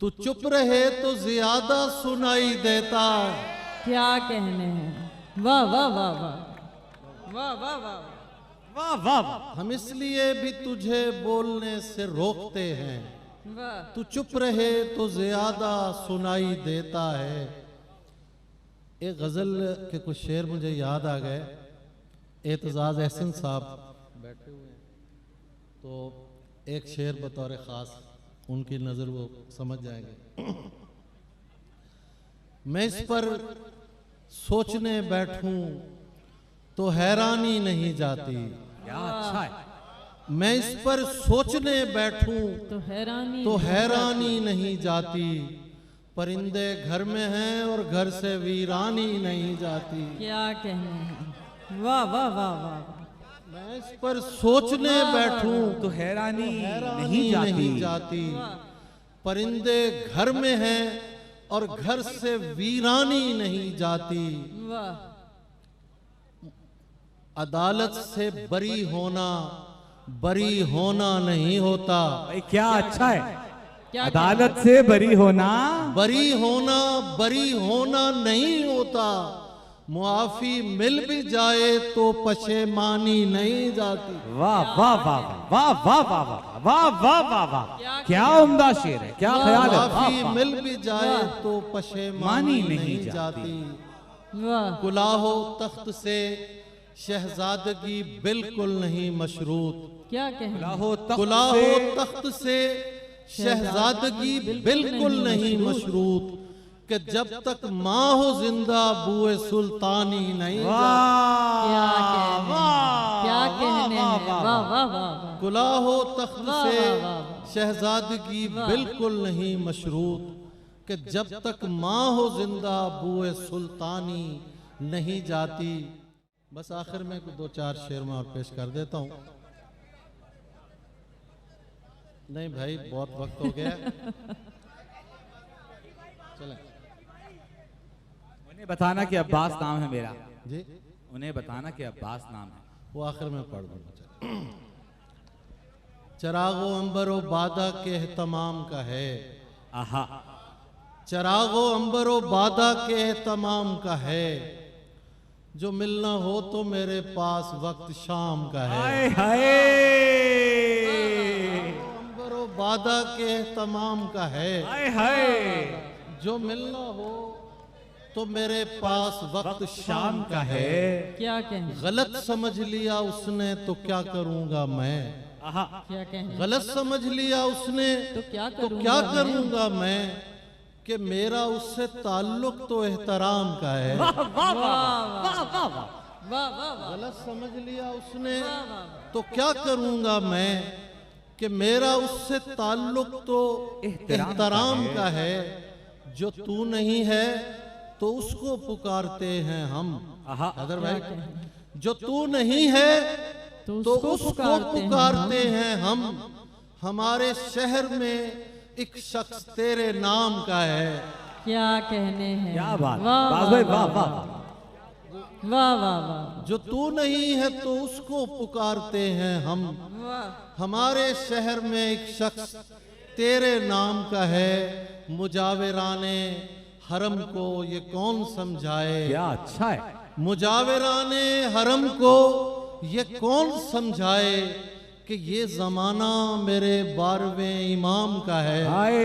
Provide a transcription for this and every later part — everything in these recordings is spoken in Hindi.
तू चुप रहे तो ज्यादा सुनाई देता। क्या कहने हैं, वाह वाह वाह वाह वाह वाह वाह वाह वाह वाह। हम इसलिए भी तुझे बोलने से रोकते हैं, वाह। तू चुप रहे तो ज्यादा सुनाई देता है। एक गजल के कुछ शेर मुझे याद आ गए। एतजाज अहसन साहब बैठे हुए हैं, तो एक शेर बतौर खास उनकी नजर वो समझ जाएंगे। मैं इस पर सोचने बैठूं तो हैरानी नहीं जाती। क्या अच्छा है। मैं इस पर सोचने बैठूं तो हैरानी नहीं जाती। परिंदे घर में हैं और घर से वीरानी नहीं जाती। क्या कहने हैं, वाह वाह वाह वाह। मैं इस पर सोचने बैठूं तो हैरानी हैरानी नहीं जाती। परिंदे घर में हैं और घर से वीरानी नहीं जाती। वाह। अदालत से बरी होना नहीं होता। भाई क्या अच्छा है। क्या अदालत से बरी होना बरी होना नहीं होता। मुआफी मिल भी जाए तो पशेमानी नहीं जाती। वाह वाह वाह वाह वाह वाह वाह वाह वाह वाह वाह। क्या उम्दा शेर है, क्या ख्याल है। मुआफी मिल भी जाए तो पशेमानी नहीं जाती। वाह। कुलाहो तख्त से शहजादगी बिल्कुल नहीं मशरूत। क्या कहने, कुलाहो तख्त से शहजादगी बिल्कुल नहीं मशरूत। कि जब तक माँ हो जिंदा बुए सुल्तानी नहीं जाती। क्या कहने हैं, वाह वाह वाह। कुलाहो तख्त से वाह। शहजादगी बिल्कुल नहीं मशरूत। कि जब तक माँ हो जिंदा बुए सुल्तानी नहीं जाती। बस आखिर में दो चार शेर में और पेश कर देता हूँ। नहीं भाई बहुत वक्त हो गया। चलें। उन्हें बताना कि अब्बास नाम है मेरा। जी उन्हें बताना कि अब्बास नाम है। वो आखिर में पढ़ दूंगा। चरागो अंबरो बादा के एहतमाम का है। आहा। चरागो अंबरो बादा के एहतमाम का है। जो मिलना हो तो मेरे पास वक्त शाम का है। हाय हाय। अंबरो बादा के एहतमाम का है। हाय हाय। जो मिलना हो तो मेरे पास वक्त शाम का है। क्या कहने, गलत समझ लिया उसने तो क्या करूंगा मैं। आहा। क्या कहने, गलत समझ लिया उसने तो क्या करूंगा मैं। कि मेरा उससे ताल्लुक तो एहतराम का है। वाह वाह वाह वाह वाह। वाह वाह वाह। गलत समझ लिया उसने तो क्या करूंगा मैं। कि मेरा उससे ताल्लुक तो एहतराम का है। जो तू नहीं है तो उसको पुकारते हैं हम। अदर भाई, जो तू नहीं है तो उसको पुकारते हैं हम। हमारे शहर में एक शख्स तेरे नाम का है। क्या कहने हैं, क्या बात। वाह बास वाह भाई वाह वाह वाह। वाह वाह वाह। जो तू नहीं है तो उसको पुकारते हैं हम। वाह। हमारे शहर में एक शख्स तेरे नाम का है। मुजाविराने हरम को ये कौन समझाए। क्या अच्छा है। मुजाविराने हरम को ये कौन समझाए। कि ये जमाना मेरे 12वें इमाम का है। हाय।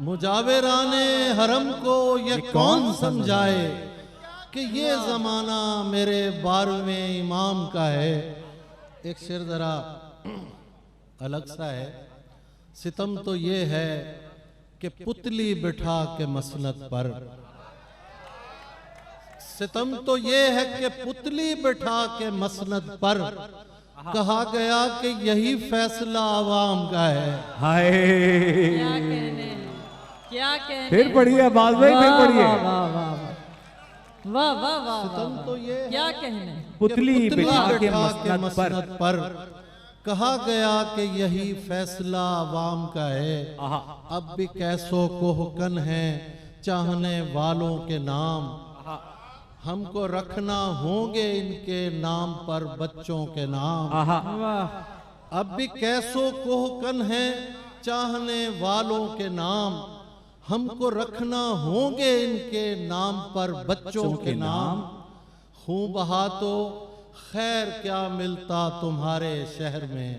मुजाविराने हरम को ये कौन समझाए। कि ये जमाना मेरे 12वें इमाम का है। एक शेर जरा अलग सा है। सितम तो ये है कि पुतली बिठा के मसनद पर। सितम तो ये है कि पुतली बिठा के मसनद पर। कहा गया कि यही फैसला आवाम का है। हाय। क्या कहने, क्या कहने। फिर पढ़िए अब्बास भाई, फिर पढ़िए। वाह वाह वाह वाह वाह वाह। सितम तो ये है क्या कहने, पुतली बिठा के के मसनद पर। कहा गया कि यही फैसला आवाम का है। अब भी कैसो कोहकन है चाहने वालों के नाम। हमको रखना होंगे इनके नाम पर बच्चों के नाम। वाह। अब भी कैसो कोहकन है चाहने वालों के नाम, हमको रखना होंगे इनके नाम पर बच्चों के नाम। खून बहा तो खैर क्या मिलता तुम्हारे शहर में।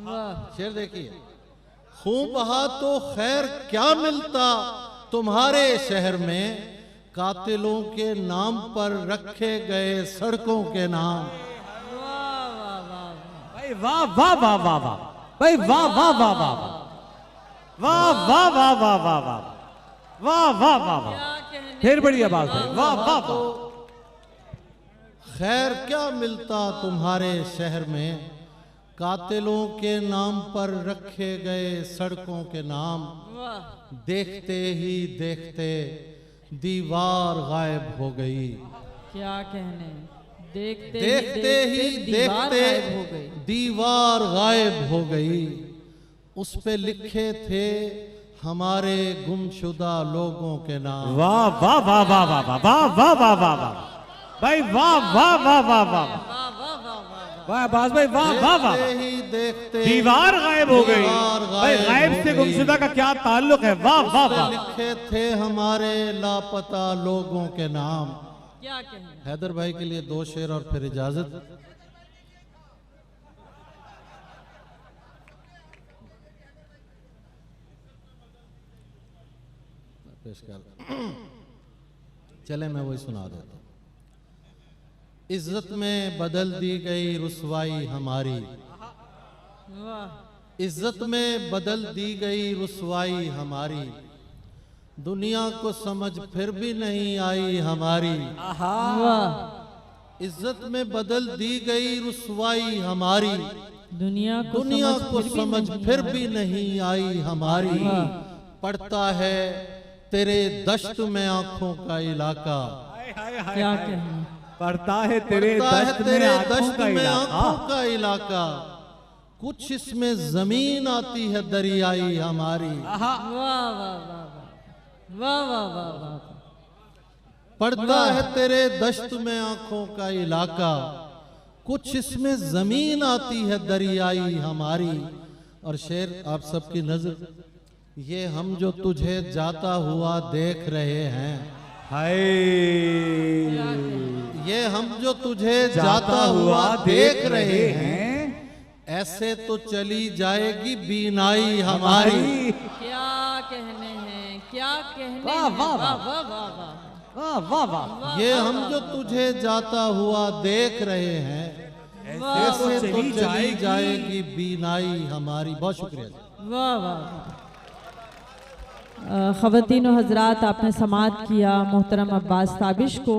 वाह शेर देखिए, खून बहा तो खैर क्या मिलता तुम्हारे शहर में, कातिलों के नाम पर रखे गए सड़कों के नाम। वाह वाह वाह भाई वाह वाह वाह वाह वाह, भाई वाह वाह वाह वाह वाह वाह वाह वाह वाह वाह वाह वाह वाह वाह, क्या कहने। फिर बड़ी आवाज है, वाह वाह तो वाह। खैर क्या मिलता तुम्हारे शहर में, कातिलों के नाम पर रखे गए सड़कों के नाम। वाह देखते ही देखते दीवार गायब हो गई। क्या कहने। देखते ही दीवार देखते गायब हो गई। दीवार गायब हो गई। उस पे लिखे थे हमारे गुमशुदा लोगों के नाम। वाह वाह वाह वाह वाह वाह वाह वाह वाह वाह वाह, भाई वाह वाह वाह वाह वाह वाह वाह वाह वाह वाह अब्बास भाई वाह वाह वाह। देखते ही देखते दीवार गायब हो गई। दीवार भाई गायब हो से गई। गुमशुदा का क्या ताल्लुक है। वाह वाह पे वाह। लिखे थे हमारे लापता लोगों के नाम। क्या कहने। हैदर भाई के लिए 2 शेर और फिर इजाजत। पेश कर चले, मैं वही सुना देता हूं। इज्जत में बदल दी गई रुसवाई हमारी, वाह इज्जत में बदल दी गई रुसवाई हमारी, दुनिया को समझ फिर भी नहीं आई हमारी। वाह इज्जत में बदल दी गई रुसवाई हमारी, दुनिया को समझ फिर भी नहीं आई हमारी। पड़ता है तेरे दश्त में आंखों का इलाका, क्या कहने। पड़ता है तेरे पड़ता है दश्त में तेरे आंखों दश्त का में इलाका। आंखों का इलाका, कुछ इसमें जमीन आती है दरियाई हमारी। वाह वाह वाह वाह वाह वाह वाह। पड़ता है तेरे दश्त में आंखों का इलाका, कुछ इसमें जमीन आती है दरियाई हमारी। और शेर आप सबकी नजर, ये हम जो तुझे जाता हुआ देख रहे हैं, हाय ये हम जो तुझे जाता हुआ देख रहे हैं, ऐसे तो चली जाएगी बीनाई हमारी। क्या कहने हैं, क्या कहने वाह, हैं। वाह, वाह वाह। वाह वाह वाह। वाह वाह वाह। ये हम जो तुझे जाता हुआ देख रहे हैं, ऐसे तो चली जाएगी बीनाई हमारी। बहुत शुक्रिया जी। वाह वाह। ख़वातीन व हज़रात, आपने समाअत किया मोहतरम अब्बास ताबिश को।